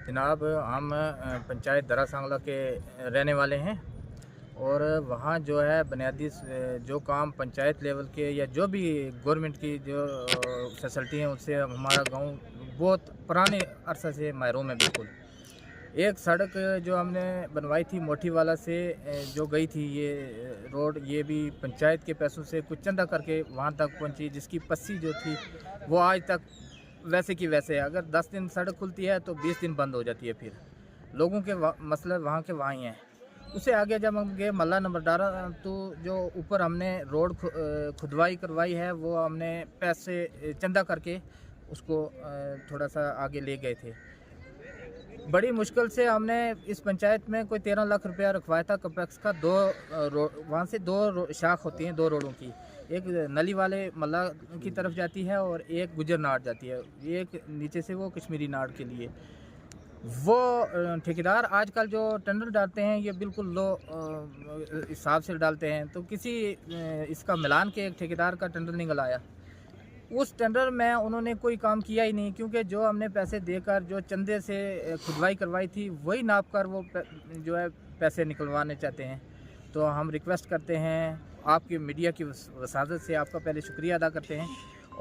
जनाब, हम पंचायत दरा सांगला के रहने वाले हैं और वहाँ जो है बुनियादी जो काम पंचायत लेवल के या जो भी गवर्नमेंट की जो फैसिलिटी हैं उससे हमारा गांव बहुत पुराने अरसे से महरूम है। बिल्कुल एक सड़क जो हमने बनवाई थी मोठी वाला से जो गई थी ये रोड, ये भी पंचायत के पैसों से कुछ चंदा करके वहाँ तक पहुँची, जिसकी पस्सी जो थी वो आज तक वैसे की वैसे है। अगर 10 दिन सड़क खुलती है तो 20 दिन बंद हो जाती है। फिर लोगों के मसले वहाँ के वहाँ ही हैं। उससे आगे जब हम गए मल्ला नंबर 12, तो जो ऊपर हमने रोड खुदवाई करवाई है वो हमने पैसे चंदा करके उसको थोड़ा सा आगे ले गए थे। बड़ी मुश्किल से हमने इस पंचायत में कोई 13 लाख रुपया रखवाया था कम्प्लेक्स का। वहाँ से शाख होती हैं, 2 रोडों की, एक नली वाले मल्ला की तरफ जाती है और एक गुजर नाड़ जाती है, एक नीचे से वो कश्मीरी नाड़ के लिए। वो ठेकेदार आजकल जो टेंडर डालते हैं ये बिल्कुल लो हिसाब से डालते हैं। तो किसी इसका मिलान के एक ठेकेदार का टेंडर निकल आया, उस टेंडर में उन्होंने कोई काम किया ही नहीं, क्योंकि जो हमने पैसे देकर जो चंदे से खुदवाई करवाई थी वही नाप कर वो जो है पैसे निकलवाने चाहते हैं। तो हम रिक्वेस्ट करते हैं आपकी मीडिया की वसादत से, आपका पहले शुक्रिया अदा करते हैं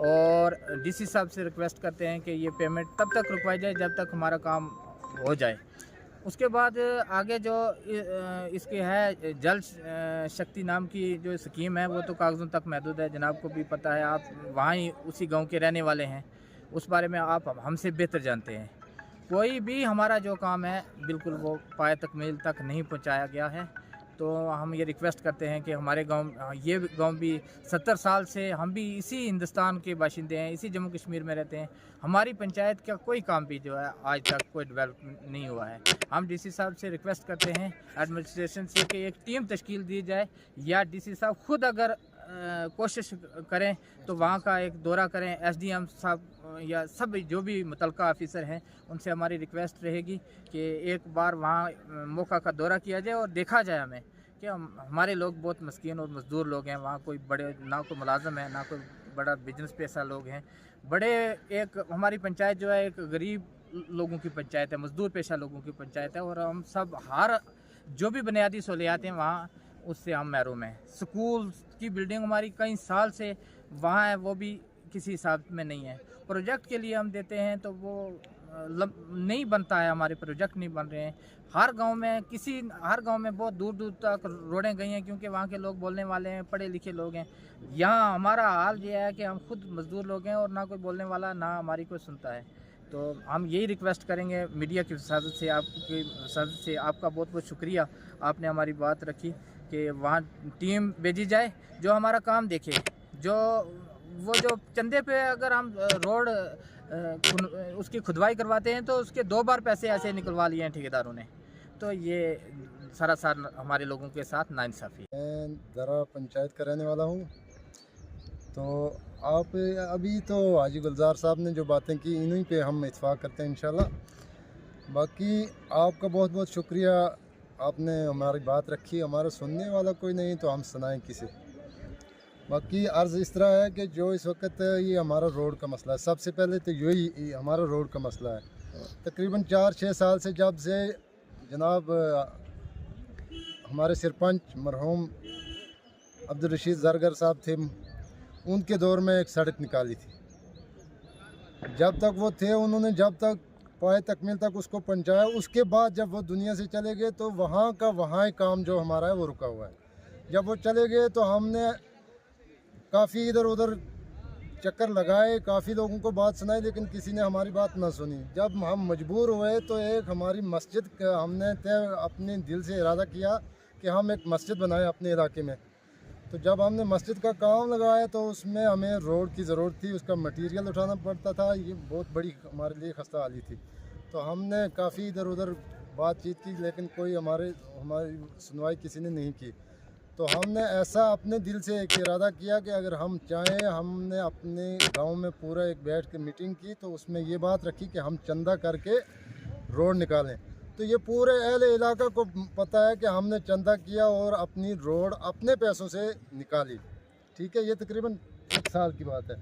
और डीसी साहब से रिक्वेस्ट करते हैं कि ये पेमेंट तब तक रुकवाई जाए जब तक हमारा काम हो जाए। उसके बाद आगे जो इसके है जल शक्ति नाम की जो स्कीम है वो तो कागज़ों तक महदूद है। जनाब को भी पता है, आप वहाँ ही उसी गांव के रहने वाले हैं, उस बारे में आप हमसे बेहतर जानते हैं। कोई भी हमारा जो काम है बिल्कुल वो पाए तकमील तक नहीं पहुँचाया गया है। तो हम ये रिक्वेस्ट करते हैं कि हमारे ये गांव भी 70 साल से हम भी इसी हिंदुस्तान के बाशिंदे हैं, इसी जम्मू कश्मीर में रहते हैं। हमारी पंचायत का कोई काम भी जो है आज तक कोई डेवलपमेंट नहीं हुआ है। हम डीसी साहब से रिक्वेस्ट करते हैं एडमिनिस्ट्रेशन से कि एक टीम तश्कील दी जाए, या डीसी साहब खुद अगर कोशिश करें तो वहाँ का एक दौरा करें। एसडीएम साहब या सब जो भी मुतलका ऑफिसर हैं उनसे हमारी रिक्वेस्ट रहेगी कि एक बार वहाँ मौका का दौरा किया जाए और देखा जाए हमें कि हमारे लोग बहुत मस्कीन और मज़दूर लोग हैं। वहाँ कोई बड़े ना कोई मुलाजम है ना कोई बड़ा बिजनेस पेशा लोग हैं। एक हमारी पंचायत जो है एक गरीब लोगों की पंचायत है, मज़दूर पेशा लोगों की पंचायत है और हम सब हर जो भी बुनियादी सहूलियात हैं वहाँ उससे हम महरूम हैं। स्कूल की बिल्डिंग हमारी कई साल से वहाँ है, वो भी किसी हिसाब में नहीं है। प्रोजेक्ट के लिए हम देते हैं तो वो नहीं बनता है, हमारे प्रोजेक्ट नहीं बन रहे हैं। हर गांव में बहुत दूर दूर तक रोडें गई हैं, क्योंकि वहाँ के लोग बोलने वाले हैं, पढ़े लिखे लोग हैं। यहाँ हमारा हाल ये है कि हम खुद मज़दूर लोग हैं और ना कोई बोलने वाला, ना हमारी कोई सुनता है। तो हम यही रिक्वेस्ट करेंगे मीडिया की वसादत से, आपकी वसादत से आपका बहुत बहुत शुक्रिया, आपने हमारी बात रखी कि वहाँ टीम भेजी जाए जो हमारा काम देखे। जो चंदे पे अगर हम रोड उसकी खुदवाई करवाते हैं तो उसके 2 बार पैसे ऐसे निकलवा लिए हैं ठेकेदारों ने। तो ये सरासर हमारे लोगों के साथ नाइंसाफ़ी है। मैं दरा पंचायत का रहने वाला हूँ। तो आप अभी तो हाजी गुलजार साहब ने जो बातें की इन्हीं पे हम इत्फाक करते हैं इंशाल्लाह। बाकी आपका बहुत बहुत शुक्रिया, आपने हमारी बात रखी। हमारा सुनने वाला कोई नहीं तो हम सुनाएं किसे। बाकी अर्ज़ इस तरह है कि जो इस वक्त ये हमारा रोड का मसला है, सबसे पहले तो यही हमारा रोड का मसला है। तकरीबन 4-6 साल से जब से जनाब हमारे सरपंच मरहूम अब्दुल रशीद ज़रगर साहब थे, उनके दौर में एक सड़क निकाली थी। जब तक वो थे उन्होंने जब तक पाए तकमील तक उसको पहुँचाया। उसके बाद जब वो दुनिया से चले गए तो वहाँ का वहाँ ही काम जो हमारा है वो रुका हुआ है। जब वो चले गए तो हमने काफ़ी इधर उधर चक्कर लगाए, काफ़ी लोगों को बात सुनाई, लेकिन किसी ने हमारी बात ना सुनी। जब हम मजबूर हुए तो एक हमारी मस्जिद का हमने अपने दिल से इरादा किया कि हम एक मस्जिद बनाएं अपने इलाके में। तो जब हमने मस्जिद का काम लगाया तो उसमें हमें रोड की ज़रूरत थी, उसका मटेरियल उठाना पड़ता था। ये बहुत बड़ी हमारे लिए खस्ता हाली थी। तो हमने काफ़ी इधर उधर बातचीत की, लेकिन कोई हमारी सुनवाई किसी ने नहीं की। तो हमने ऐसा अपने दिल से एक इरादा किया कि अगर हम चाहें, हमने अपने गांव में पूरा एक बैठ के मीटिंग की तो उसमें ये बात रखी कि हम चंदा करके रोड निकालें। तो ये पूरे अहले इलाका को पता है कि हमने चंदा किया और अपनी रोड अपने पैसों से निकाली। ठीक है, ये तकरीबन 1 साल की बात है।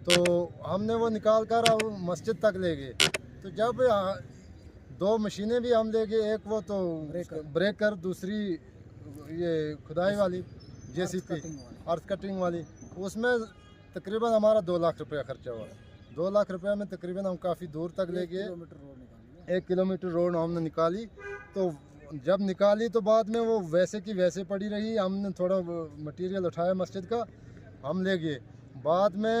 तो हमने वो निकाल कर अब मस्जिद तक ले गए। तो जब 2 मशीनें भी हम ले गए, एक वो तो ब्रेकर, दूसरी ये खुदाई वाली JCB अर्थ कटिंग वाली। उसमें तकरीबन हमारा 2 लाख रुपया खर्चा हुआ। 2 लाख रुपया में तकरीबन हम काफ़ी दूर तक ले गए। 1 किलोमीटर रोड हमने निकाली। तो जब निकाली तो बाद में वो वैसे की वैसे पड़ी रही। हमने थोड़ा मटेरियल उठाया मस्जिद का, हम ले गए। बाद में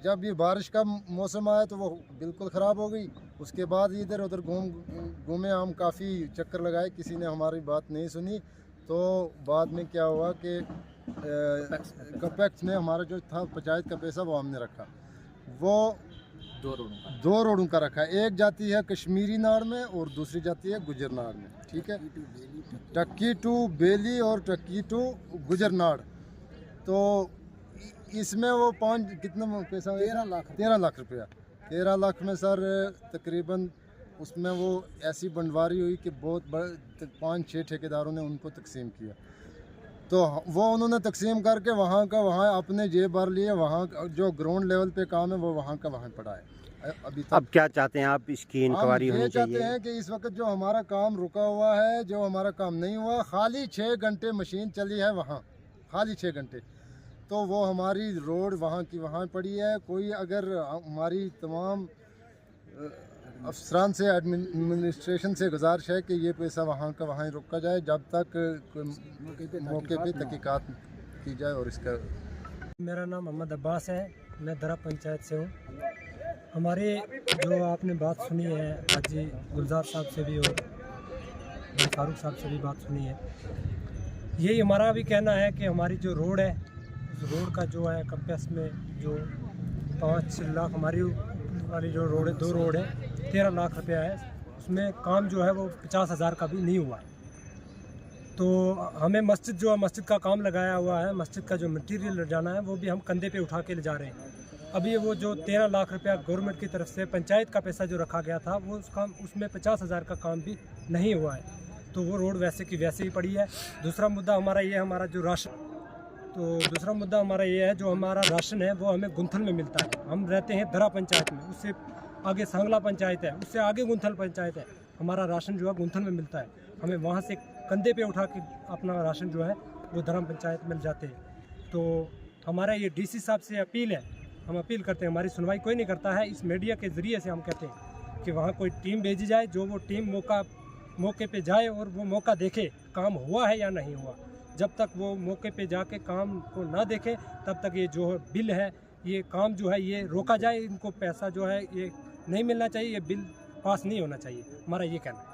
जब ये बारिश का मौसम आया तो वो बिल्कुल ख़राब हो गई। उसके बाद इधर उधर घूमे हम, काफ़ी चक्कर लगाए, किसी ने हमारी बात नहीं सुनी। तो बाद में क्या हुआ कि कपेक्स ने हमारा जो था पंचायत का पैसा वो हमने रखा। वो 2 रोडों का रखा है। एक जाती है कश्मीरी नाड़ में और दूसरी जाती है गुजर नाड़ में। ठीक है, टक्की टू बेली और टक्की टू गुजर नाड़। तो इसमें वो कितना पैसा? 13 लाख रुपया। 13 लाख में सर तकरीबन उसमें वो ऐसी बंटवारी हुई कि बहुत बड़े 5-6 ठेकेदारों ने उनको तकसीम किया। तो वो उन्होंने तकसीम करके वहाँ का वहाँ अपने जेब भर लिए। वहाँ जो ग्राउंड लेवल पे काम है वो वहाँ का वहाँ पड़ा है अभी तक। अब क्या चाहते हैं आप? इसकी इंक्वायरी होनी चाहिए। चाहते हैं कि इस वक्त जो हमारा काम रुका हुआ है, जो हमारा काम नहीं हुआ, खाली 6 घंटे मशीन चली है वहाँ, खाली 6 घंटे। तो वो हमारी रोड वहाँ की वहाँ पड़ी है। कोई अगर हमारी तमाम अफसरान से, एडमिनिस्ट्रेशन से गुजारिश है कि ये पैसा वहाँ का वहाँ ही रोका जाए जब तक मौके पे तहकीकात की जाए। और इसका मेरा नाम मोहम्मद अब्बास है, मैं दरा पंचायत से हूँ। हमारे जो आपने बात सुनी है हाजी गुलजार साहब से भी और फारूक साहब से भी बात सुनी है, यही हमारा भी कहना है कि हमारी जो रोड है, उस रोड का जो है कंपेस में जो 5 लाख हमारी वाली जो रोड है, 2 रोड है, 13 लाख रुपया है। उसमें काम जो है वो 50,000 का भी नहीं हुआ। तो हमें मस्जिद जो है, मस्जिद का काम लगाया हुआ है, मस्जिद का जो मटेरियल ले जाना है वो भी हम कंधे पे उठा के ले जा रहे हैं। अभी वो जो 13 लाख रुपया गवर्नमेंट की तरफ से पंचायत का पैसा जो रखा गया था वो उसमें 50,000 का काम भी नहीं हुआ है। तो वो रोड वैसे की वैसे ही पड़ी है। दूसरा मुद्दा हमारा ये है, हमारा जो राशन, तो दूसरा मुद्दा हमारा ये है, जो हमारा राशन है वो हमें गुंथल में मिलता है। हम रहते हैं दरा पंचायत में, उससे आगे सांगला पंचायत है, उससे आगे गुंथल पंचायत है। हमारा राशन जो है गुंथल में मिलता है। हमें वहाँ से कंधे पे उठा के अपना राशन जो है वो दरा पंचायत मिल जाते हैं। तो हमारा ये DC साहब से अपील है, हम अपील करते हैं, हमारी सुनवाई कोई नहीं करता है। इस मीडिया के ज़रिए से हम कहते हैं कि वहाँ कोई टीम भेजी जाए, जो वो टीम मौके पे जाए और वो मौका देखे काम हुआ है या नहीं हुआ। जब तक वो मौके पे जाके काम को ना देखे तब तक ये जो बिल है, ये काम जो है ये रोका जाए। इनको पैसा जो है ये नहीं मिलना चाहिए, ये बिल पास नहीं होना चाहिए, हमारा ये कहना है।